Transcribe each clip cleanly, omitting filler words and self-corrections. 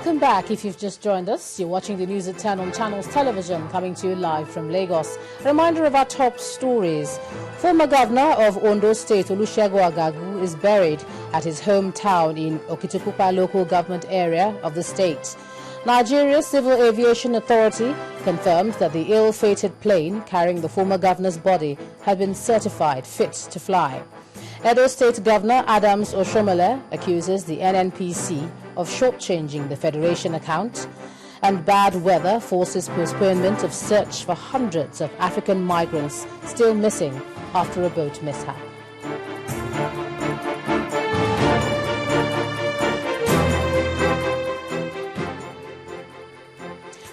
Welcome back. If you've just joined us, you're watching the news at 10 on Channels Television, coming to you live from Lagos. A reminder of our top stories. Former Governor of Edo State, Olusegun Agagu, is buried at his hometown in Okitipupa local government area of the state. Nigeria's Civil Aviation Authority confirms that the ill-fated plane carrying the former governor's body had been certified fit to fly. Edo State Governor Adams Oshomole accuses the NNPC of shortchanging the Federation account, and bad weather forces postponement of search for hundreds of African migrants still missing after a boat mishap.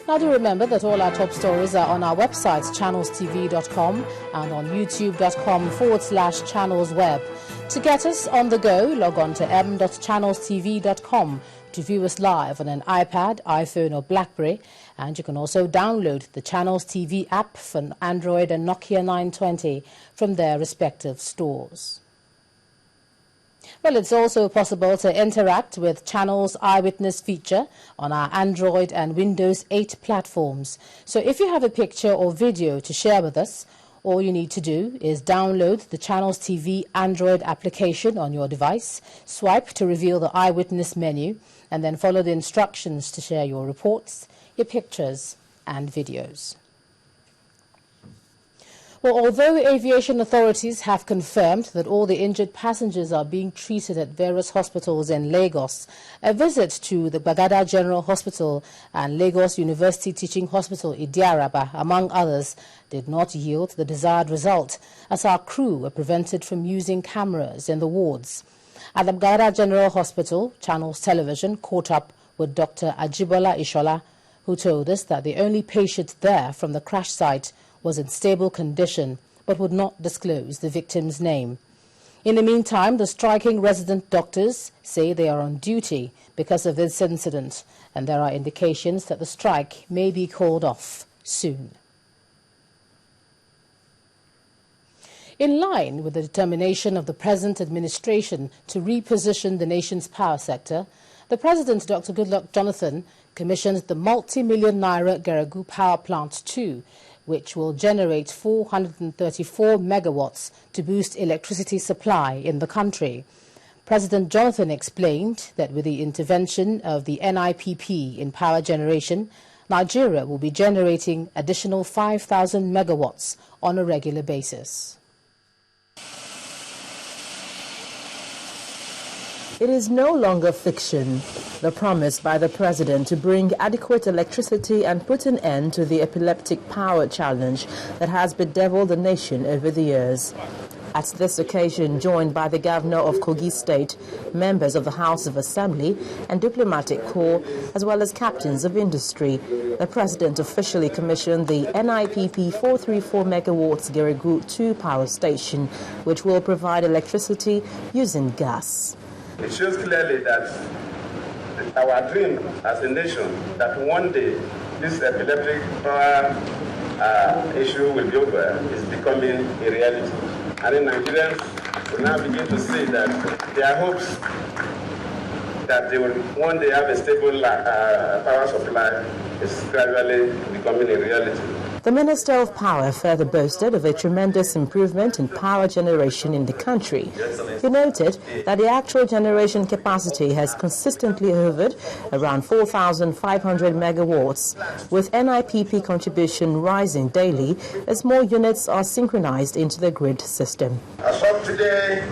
Now do remember that all our top stories are on our website, channelstv.com, and on youtube.com/channelsweb. To get us on the go, log on to m.channelstv.com to view us live on an iPad, iPhone or BlackBerry, and you can also download the Channels TV app for Android and Nokia 920 from their respective stores. Well, it's also possible to interact with Channels Eyewitness feature on our Android and Windows 8 platforms. So if you have a picture or video to share with us, all you need to do is download the Channels TV Android application on your device, swipe to reveal the Eyewitness menu, and then follow the instructions to share your reports, your pictures and videos. Well, although aviation authorities have confirmed that all the injured passengers are being treated at various hospitals in Lagos, a visit to the Bagada General Hospital and Lagos University Teaching Hospital, Idiaraba, among others, did not yield the desired result, as our crew were prevented from using cameras in the wards. At the Bagada General Hospital, Channels Television caught up with Dr. Ajibola Ishola, who told us that the only patient there from the crash site was in stable condition but would not disclose the victim's name. In the meantime, the striking resident doctors say they are on duty because of this incident, and there are indications that the strike may be called off soon. In line with the determination of the present administration to reposition the nation's power sector, the President, Dr. Goodluck Jonathan, commissioned the multi-million naira Geregu Power Plant 2, which will generate 434 megawatts to boost electricity supply in the country. President Jonathan explained that with the intervention of the NIPP in power generation, Nigeria will be generating additional 5,000 megawatts on a regular basis. It is no longer fiction, the promise by the President to bring adequate electricity and put an end to the epileptic power challenge that has bedeviled the nation over the years. At this occasion, joined by the Governor of Kogi State, members of the House of Assembly and diplomatic corps, as well as captains of industry, the President officially commissioned the NIPP 434 megawatts Geregu 2 power station, which will provide electricity using gas. It shows clearly that our dream as a nation, that one day this epileptic power issue will be over, is becoming a reality. And in Nigerians will now begin to see that their hopes that they will one day have a stable power supply is gradually becoming a reality. The Minister of Power further boasted of a tremendous improvement in power generation in the country. He noted that the actual generation capacity has consistently hovered around 4,500 megawatts, with NIPP contribution rising daily as more units are synchronized into the grid system. As of today,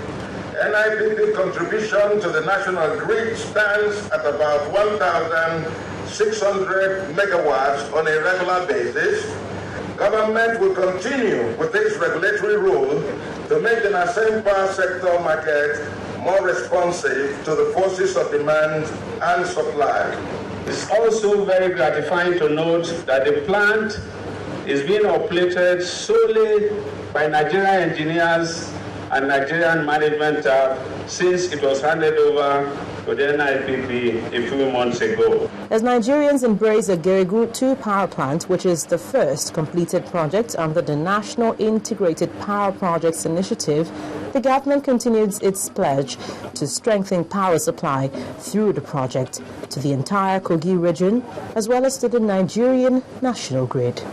NIPP contribution to the national grid stands at about 1,600 megawatts on a regular basis. Government will continue with its regulatory role to make the National power sector market more responsive to the forces of demand and supply. It's also very gratifying to note that the plant is being operated solely by Nigerian engineers and Nigerian management staff since it was handed over to the NIPP a few months ago. As Nigerians embrace a Geregu 2 power plant, which is the first completed project under the National Integrated Power Projects Initiative, The government continues its pledge to strengthen power supply through the project to the entire Kogi region as well as to the Nigerian national grid.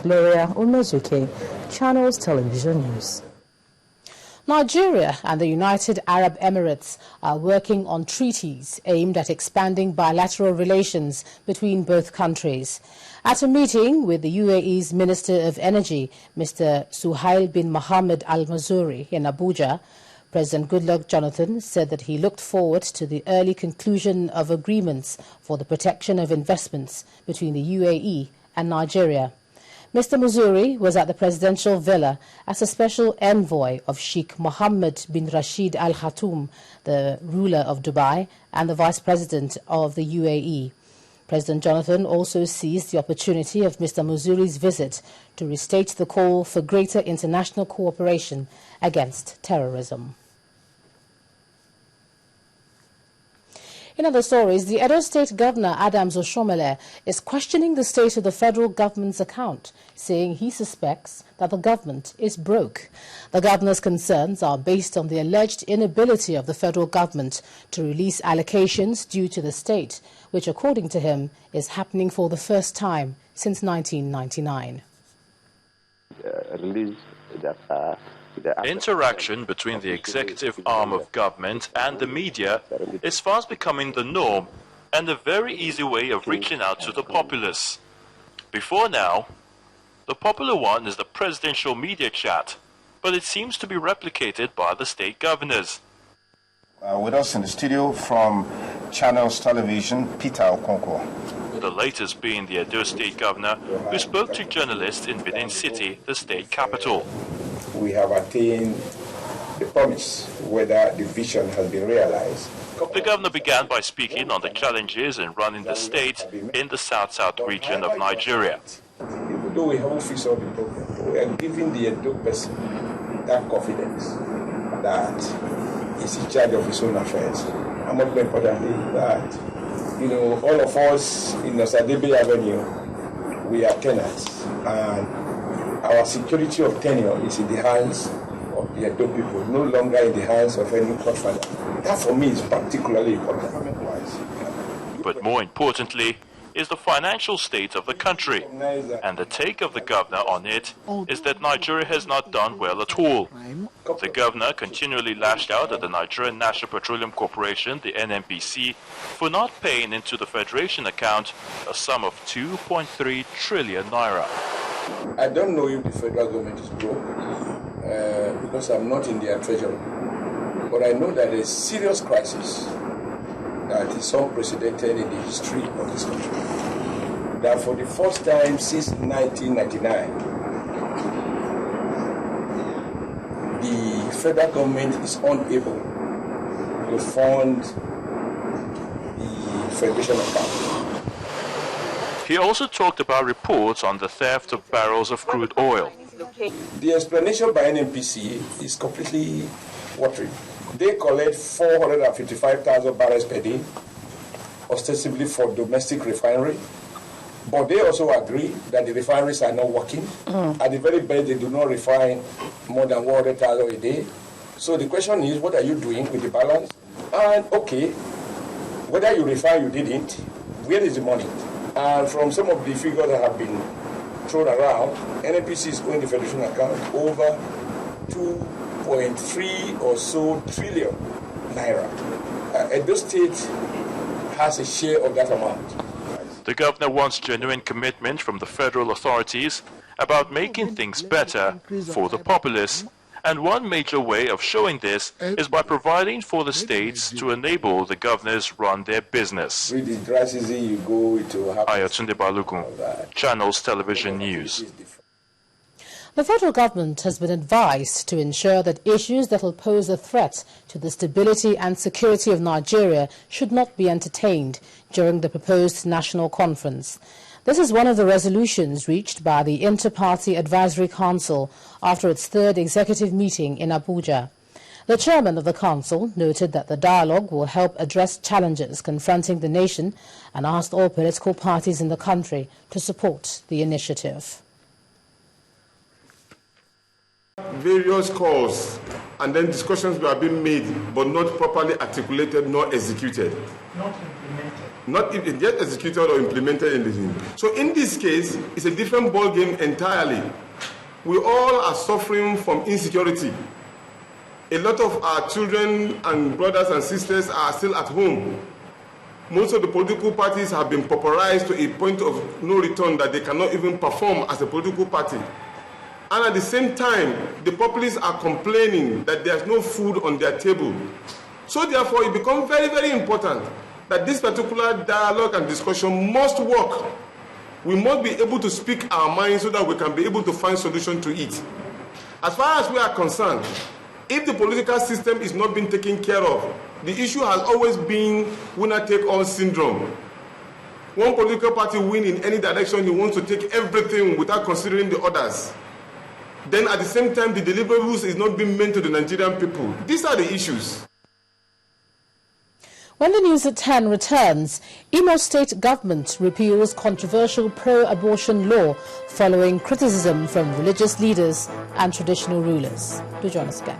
Gloria Umezuke, Channels Television News. Nigeria and the United Arab Emirates are working on treaties aimed at expanding bilateral relations between both countries. At a meeting with the UAE's Minister of Energy, Mr. Suhail bin Mohammed Al Mazuri in Abuja, President Goodluck Jonathan said that he looked forward to the early conclusion of agreements for the protection of investments between the UAE and Nigeria. Mr. Mazuri was at the presidential villa as a special envoy of Sheikh Mohammed bin Rashid Al Khartoum, the ruler of Dubai and the vice president of the UAE. President Jonathan also seized the opportunity of Mr. Mazuri's visit to restate the call for greater international cooperation against terrorism. In other stories, the Edo State Governor Adams Oshomole is questioning the state of the federal government's account, saying he suspects that the government is broke. The governor's concerns are based on the alleged inability of the federal government to release allocations due to the state, which, according to him, is happening for the first time since 1999. Interaction between the executive arm of government and the media is fast becoming the norm and a very easy way of reaching out to the populace. Before now, the popular one is the presidential media chat, but it seems to be replicated by the state governors. With us in the studio from Channels Television, Peter Okonkwo. The latest being the Edo State governor, who spoke to journalists in Benin City, the state capital. We have attained the promise, whether the vision has been realized. The governor began by speaking on the challenges in running the state in the south-south region of Nigeria. Even though we haven't fixed all the problems, we are giving the Edo person that confidence that he's in charge of his own affairs. And much more importantly, that, all of us in Osadebe Avenue, we are tenants. And our security of tenure is in the hands of the Edo people, no longer in the hands of any godfather. That for me is particularly important. But more importantly is the financial state of the country, and the take of the governor on it is that Nigeria has not done well at all. The governor continually lashed out at the Nigerian National Petroleum Corporation, the NNPC, for not paying into the Federation account a sum of 2.3 trillion naira. I don't know if the federal government is broke, because I'm not in their treasury. But I know that a serious crisis that is unprecedented in the history of this country. That for the first time since 1999, the federal government is unable to fund the Federation account. He also talked about reports on the theft of barrels of crude oil. The explanation by NNPC is completely watery. They collect 455,000 barrels per day, ostensibly for domestic refinery. But they also agree that the refineries are not working. At the very best, they do not refine more than 100,000 a day. So the question is, what are you doing with the balance? And okay, whether you refine, you didn't, where is the money? And from some of the figures that have been thrown around, NNPC is owing the Federation account over 2.3 or so trillion naira. Edo State has a share of that amount. The governor wants genuine commitment from the federal authorities about making things better for the populace. And one major way of showing this is by providing for the states to enable the governors run their business. With the dry season, you go to have Ayotunde Balogun, Channels Television News. The federal government has been advised to ensure that issues that will pose a threat to the stability and security of Nigeria should not be entertained during the proposed national conference. This is one of the resolutions reached by the InterParty Advisory Council after its third executive meeting in Abuja. The chairman of the council noted that the dialogue will help address challenges confronting the nation and asked all political parties in the country to support the initiative. Various calls and then discussions were being made but not properly articulated nor executed. Not implemented. Not yet executed or implemented in the team. So in this case, it's a different ball game entirely. We all are suffering from insecurity. A lot of our children and brothers and sisters are still at home. Most of the political parties have been pauperized to a point of no return that they cannot even perform as a political party. And at the same time, the populists are complaining that there's no food on their table. So therefore, it becomes very, very important that this particular dialogue and discussion must work. We must be able to speak our minds so that we can be able to find solution to it. As far as we are concerned, if the political system is not being taken care of, the issue has always been winner-take-all syndrome. One political party win in any direction, he wants to take everything without considering the others. Then at the same time, the deliverables is not being meant to the Nigerian people. These are the issues. When the news at 10 returns, Edo State government repeals controversial pro-abortion law following criticism from religious leaders and traditional rulers. Do join us again.